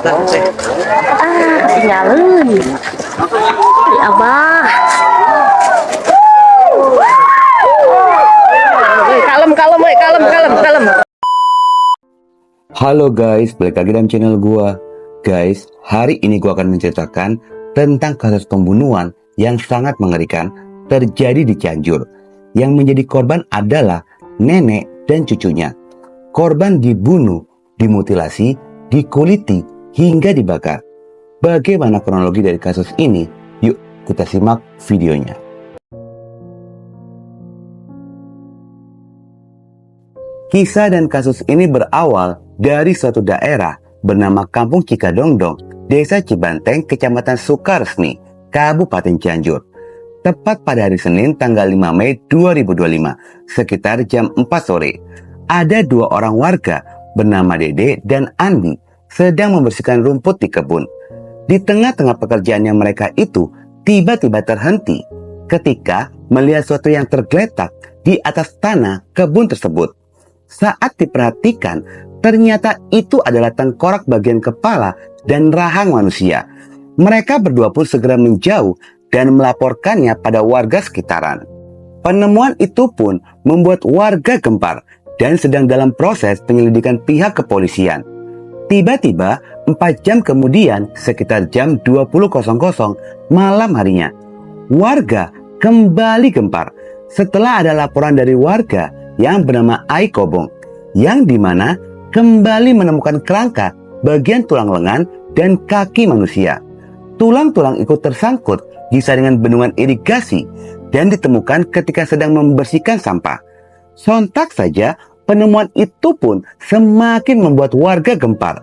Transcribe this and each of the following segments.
Ketinggalan. Ya Abah. Kalem, kalem, kalem, kalem, kalem. Halo guys, balik lagi dalam channel gua. Guys, hari ini gua akan menceritakan tentang kasus pembunuhan yang sangat mengerikan terjadi di Cianjur. Yang menjadi korban adalah nenek dan cucunya. Korban dibunuh, dimutilasi, dikuliti, hingga dibakar. Bagaimana kronologi dari kasus ini? Yuk kita simak videonya. Kisah dan kasus ini berawal dari suatu daerah bernama Kampung Cikadongdong, Desa Cibanteng, Kecamatan Sukaresmi, Kabupaten Cianjur. Tepat pada hari Senin tanggal 5 Mei 2025, sekitar jam 4 sore, ada dua orang warga bernama Dede dan Andi sedang membersihkan rumput di kebun. Di tengah-tengah pekerjaannya mereka itu tiba-tiba terhenti ketika melihat sesuatu yang tergeletak di atas tanah kebun tersebut. Saat diperhatikan, ternyata itu adalah tengkorak bagian kepala dan rahang manusia. Mereka berdua pun segera menjauh dan melaporkannya pada warga sekitaran. Penemuan itu pun membuat warga gempar dan sedang dalam proses penyelidikan pihak kepolisian. Tiba-tiba 4 jam kemudian, sekitar jam 20.00 malam harinya, warga kembali gempar setelah ada laporan dari warga yang bernama Ai Kobong, yang dimana kembali menemukan kerangka bagian tulang lengan dan kaki manusia. Tulang-tulang ikut tersangkut di saringan bendungan irigasi dan ditemukan ketika sedang membersihkan sampah. Sontak saja penemuan itu pun semakin membuat warga gempar.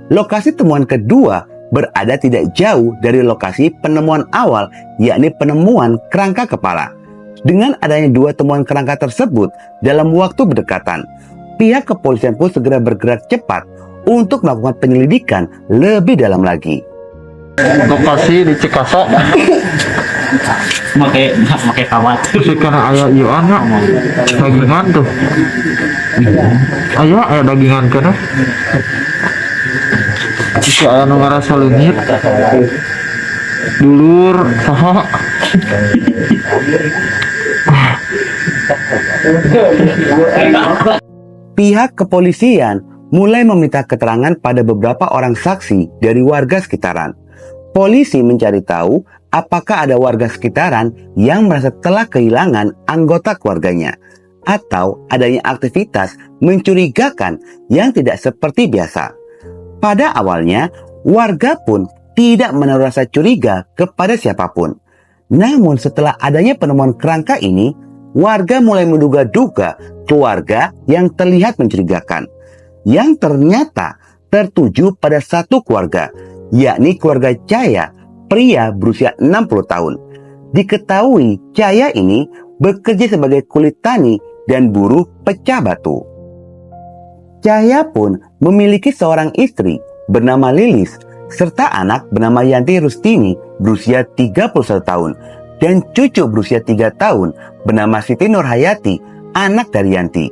Lokasi temuan kedua berada tidak jauh dari lokasi penemuan awal, yakni penemuan kerangka kepala. Dengan adanya dua temuan kerangka tersebut dalam waktu berdekatan, pihak kepolisian pun segera bergerak cepat untuk melakukan penyelidikan lebih dalam lagi. Lokasi di Cikasok pakai kawat sekarang ayah iya anak dagingan tuh ayah dagingan kena bisa ayah nu ngarasa leungit dulur saha Pihak kepolisian mulai meminta keterangan pada beberapa orang saksi dari warga sekitaran. Polisi mencari tahu apakah ada warga sekitaran yang merasa telah kehilangan anggota keluarganya atau adanya aktivitas mencurigakan yang tidak seperti biasa. Pada awalnya, warga pun tidak menaruh rasa curiga kepada siapapun. Namun setelah adanya penemuan kerangka ini, warga mulai menduga-duga keluarga yang terlihat mencurigakan, yang ternyata tertuju pada satu keluarga, yakni keluarga Caya, pria berusia 60 tahun. Diketahui Caya ini bekerja sebagai kulit tani dan buruh pecah batu. Caya pun memiliki seorang istri bernama Lilis, serta anak bernama Yanti Rustini berusia 31 tahun, dan cucu berusia 3 tahun bernama Siti Nurhayati, anak dari Yanti.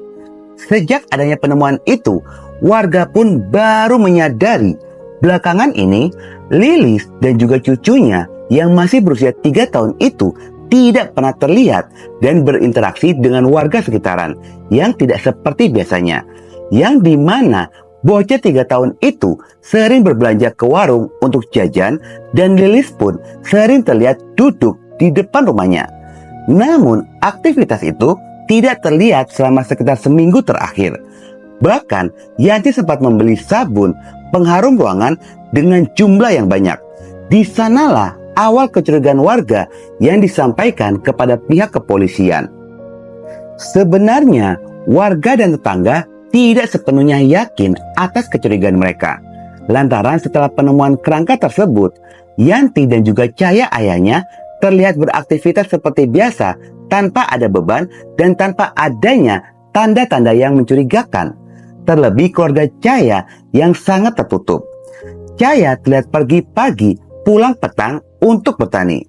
Sejak adanya penemuan itu, warga pun baru menyadari belakangan ini Lilis dan juga cucunya yang masih berusia 3 tahun itu tidak pernah terlihat dan berinteraksi dengan warga sekitaran yang tidak seperti biasanya, yang dimana bocah 3 tahun itu sering berbelanja ke warung untuk jajan dan Lilis pun sering terlihat duduk di depan rumahnya. Namun aktivitas itu tidak terlihat selama sekitar seminggu terakhir. Bahkan Yanti sempat membeli sabun pengharum ruangan dengan jumlah yang banyak. Di sanalah awal kecurigaan warga yang disampaikan kepada pihak kepolisian. Sebenarnya warga dan tetangga tidak sepenuhnya yakin atas kecurigaan mereka. Lantaran setelah penemuan kerangka tersebut, Yanti dan juga Caya ayahnya terlihat beraktivitas seperti biasa tanpa ada beban dan tanpa adanya tanda-tanda yang mencurigakan. Terlebih keluarga Caya yang sangat tertutup. Caya terlihat pergi pagi, pulang petang untuk bertani.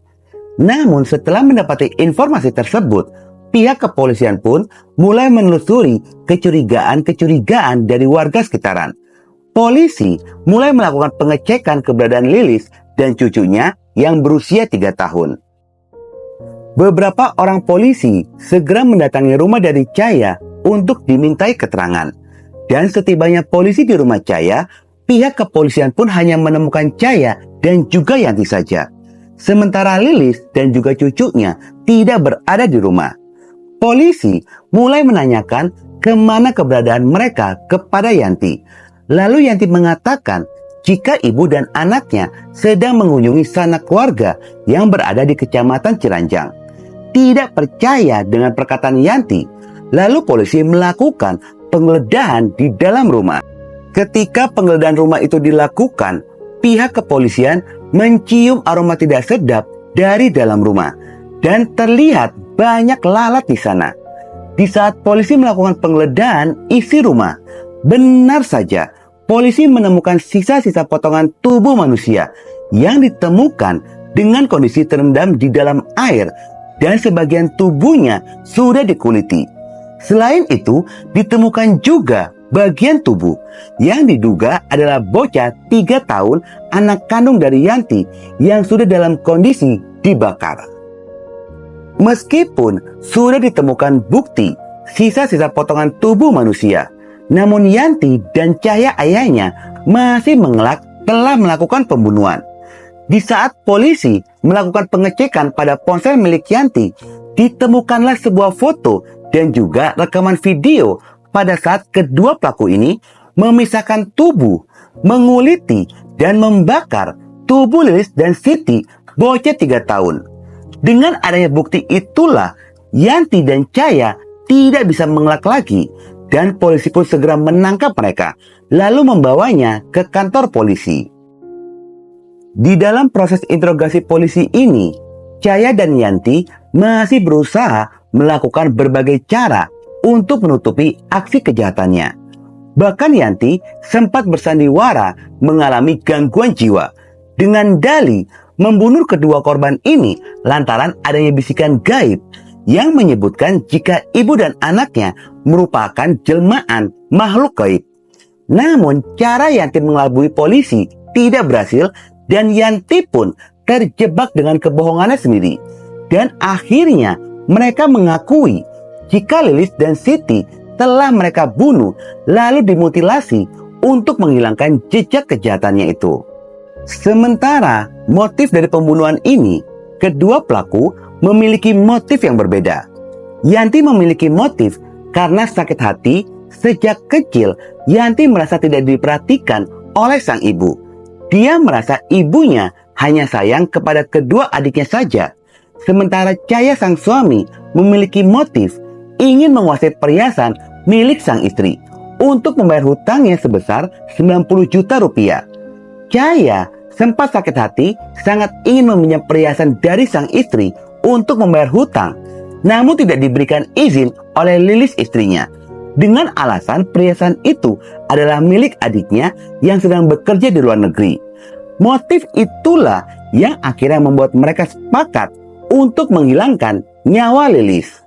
Namun setelah mendapati informasi tersebut, pihak kepolisian pun mulai menelusuri kecurigaan-kecurigaan dari warga sekitaran. polisi mulai melakukan pengecekan keberadaan Lilis dan cucunya yang berusia 3 tahun. Beberapa orang polisi segera mendatangi rumah dari Chaya untuk dimintai keterangan. Dan setibanya polisi di rumah Chaya, pihak kepolisian pun hanya menemukan Chaya dan juga Yanti saja. Sementara Lilis dan juga cucunya tidak berada di rumah. Polisi mulai menanyakan kemana keberadaan mereka kepada Yanti. Lalu Yanti mengatakan jika ibu dan anaknya sedang mengunjungi sanak keluarga yang berada di Kecamatan Ciranjang. Tidak percaya dengan perkataan Yanti, lalu polisi melakukan penggeledahan di dalam rumah. Ketika penggeledahan rumah itu dilakukan, pihak kepolisian mencium aroma tidak sedap dari dalam rumah dan terlihat banyak lalat di sana. Di saat polisi melakukan penggeledahan isi rumah, benar saja polisi menemukan sisa-sisa potongan tubuh manusia yang ditemukan dengan kondisi terendam di dalam air dan sebagian tubuhnya sudah dikuliti. Selain itu, ditemukan juga bagian tubuh yang diduga adalah bocah 3 tahun anak kandung dari Yanti yang sudah dalam kondisi dibakar. Meskipun sudah ditemukan bukti sisa-sisa potongan tubuh manusia, namun Yanti dan Chaya ayahnya masih mengelak telah melakukan pembunuhan. Di saat polisi melakukan pengecekan pada ponsel milik Yanti, ditemukanlah sebuah foto dan juga rekaman video pada saat kedua pelaku ini memisahkan tubuh, menguliti, dan membakar tubuh Lilis dan Siti, bocah 3 tahun. Dengan adanya bukti itulah, Yanti dan Chaya tidak bisa mengelak lagi, dan polisi pun segera menangkap mereka, lalu membawanya ke kantor polisi. Di dalam proses interogasi polisi ini, Chaya dan Yanti masih berusaha melakukan berbagai cara untuk menutupi aksi kejahatannya. Bahkan Yanti sempat bersandiwara mengalami gangguan jiwa dengan dalih membunuh kedua korban ini lantaran adanya bisikan gaib yang menyebutkan jika ibu dan anaknya merupakan jelmaan makhluk gaib. Namun cara Yanti mengelabui polisi tidak berhasil dan Yanti pun terjebak dengan kebohongannya sendiri. Dan akhirnya mereka mengakui jika Lilis dan Siti telah mereka bunuh lalu dimutilasi untuk menghilangkan jejak kejahatannya itu. Sementara motif dari pembunuhan ini, kedua pelaku memiliki motif yang berbeda. Yanti memiliki motif karena sakit hati sejak kecil. Yanti merasa tidak diperhatikan oleh sang ibu. Dia merasa ibunya hanya sayang kepada kedua adiknya saja. Sementara Chaya sang suami memiliki motif ingin menguasai perhiasan milik sang istri untuk membayar hutangnya sebesar 90 juta rupiah. Chaya sempat sakit hati sangat ingin meminjam perhiasan dari sang istri untuk membayar hutang, namun tidak diberikan izin oleh Lilis istrinya dengan alasan perhiasan itu adalah milik adiknya yang sedang bekerja di luar negeri. Motif itulah yang akhirnya membuat mereka sepakat untuk menghilangkan nyawa Lilis.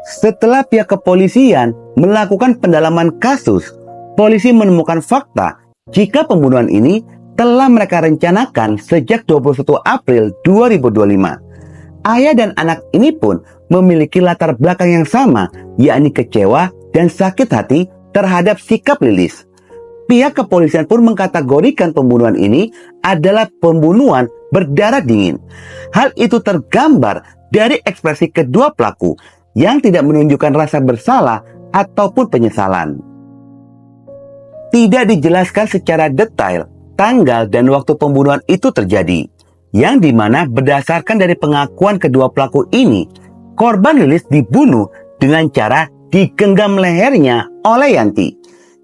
Setelah pihak kepolisian melakukan pendalaman kasus, polisi menemukan fakta jika pembunuhan ini telah mereka rencanakan sejak 21 April 2025. Ayah dan anak ini pun memiliki latar belakang yang sama, yakni kecewa dan sakit hati terhadap sikap Lilis. Pihak kepolisian pun mengkategorikan pembunuhan ini adalah pembunuhan berdarah dingin. Hal itu tergambar dari ekspresi kedua pelaku yang tidak menunjukkan rasa bersalah ataupun penyesalan. Tidak dijelaskan secara detail tanggal dan waktu pembunuhan itu terjadi, yang dimana berdasarkan dari pengakuan kedua pelaku ini, korban Lilis dibunuh dengan cara digenggam lehernya oleh Yanti.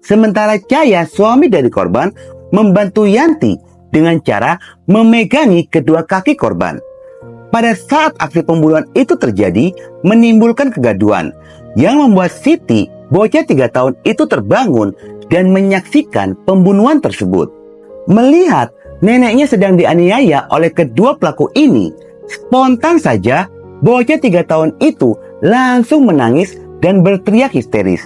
Sementara Chaya, suami dari korban, membantu Yanti dengan cara memegangi kedua kaki korban. Pada saat aksi pembunuhan itu terjadi, menimbulkan kegaduhan yang membuat Siti, bocah 3 tahun itu terbangun dan menyaksikan pembunuhan tersebut. Melihat neneknya sedang dianiaya oleh kedua pelaku ini, spontan saja bocah 3 tahun itu langsung menangis dan berteriak histeris,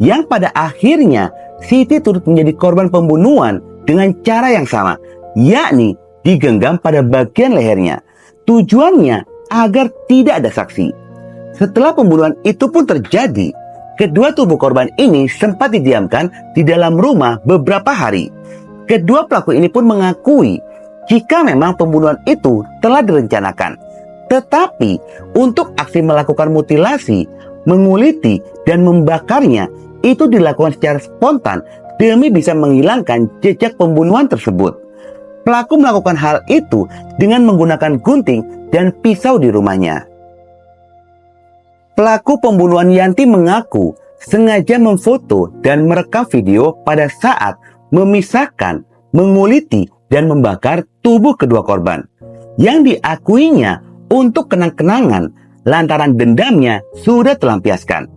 yang pada akhirnya Siti turut menjadi korban pembunuhan dengan cara yang sama, yakni digenggam pada bagian lehernya. Tujuannya agar tidak ada saksi. Setelah pembunuhan itu pun terjadi, kedua tubuh korban ini sempat didiamkan di dalam rumah beberapa hari. Kedua pelaku ini pun mengakui jika memang pembunuhan itu telah direncanakan. Tetapi untuk aksi melakukan mutilasi, menguliti, dan membakarnya itu dilakukan secara spontan demi bisa menghilangkan jejak pembunuhan tersebut. Pelaku melakukan hal itu dengan menggunakan gunting dan pisau di rumahnya. Pelaku pembunuhan Yanti mengaku sengaja memfoto dan merekam video pada saat memisahkan, menguliti, dan membakar tubuh kedua korban yang diakuinya untuk kenang-kenangan lantaran dendamnya sudah terlampiaskan.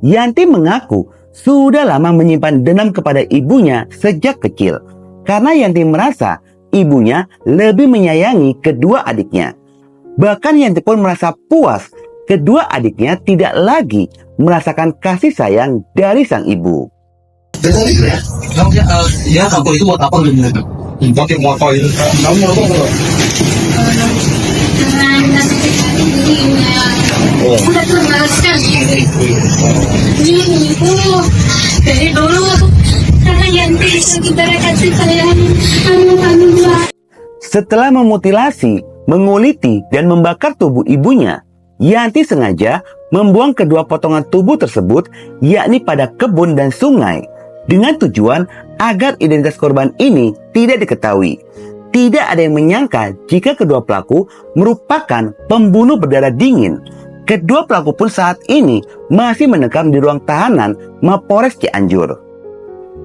Yanti mengaku sudah lama menyimpan dendam kepada ibunya sejak kecil karena Yanti merasa ibunya lebih menyayangi kedua adiknya. Bahkan Yanti pun merasa puas kedua adiknya tidak lagi merasakan kasih sayang dari sang ibu. Ya, kantor itu buat apa gitu? Pakai motor itu. Kamu mau apa? Udah terbalaskan ini ibu dari dulu karena Yanti kita kasih sayang anu. Setelah memutilasi, menguliti, dan membakar tubuh ibunya, Yanti sengaja membuang kedua potongan tubuh tersebut yakni pada kebun dan sungai dengan tujuan agar identitas korban ini tidak diketahui. Tidak ada yang menyangka jika kedua pelaku merupakan pembunuh berdarah dingin. Kedua pelaku pun saat ini masih mendekam di ruang tahanan Mapores Cianjur.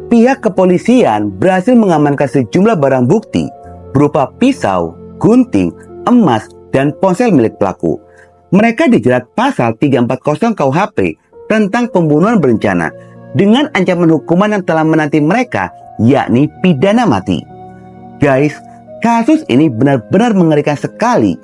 Pihak kepolisian berhasil mengamankan sejumlah barang bukti berupa pisau, gunting, emas, dan ponsel milik pelaku. Mereka dijerat pasal 340 KUHP tentang pembunuhan berencana dengan ancaman hukuman yang telah menanti mereka, yakni pidana mati. Guys, kasus ini benar-benar mengerikan sekali.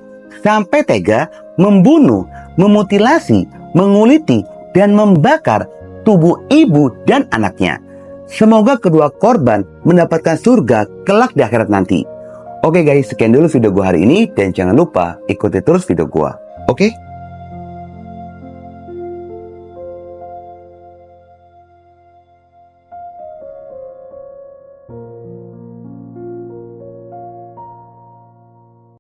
Sampai tega membunuh, memutilasi, menguliti, dan membakar tubuh ibu dan anaknya. Semoga kedua korban mendapatkan surga kelak di akhirat nanti. Oke guys, sekian dulu video gua hari ini. Dan jangan lupa ikuti terus video gua. Oke?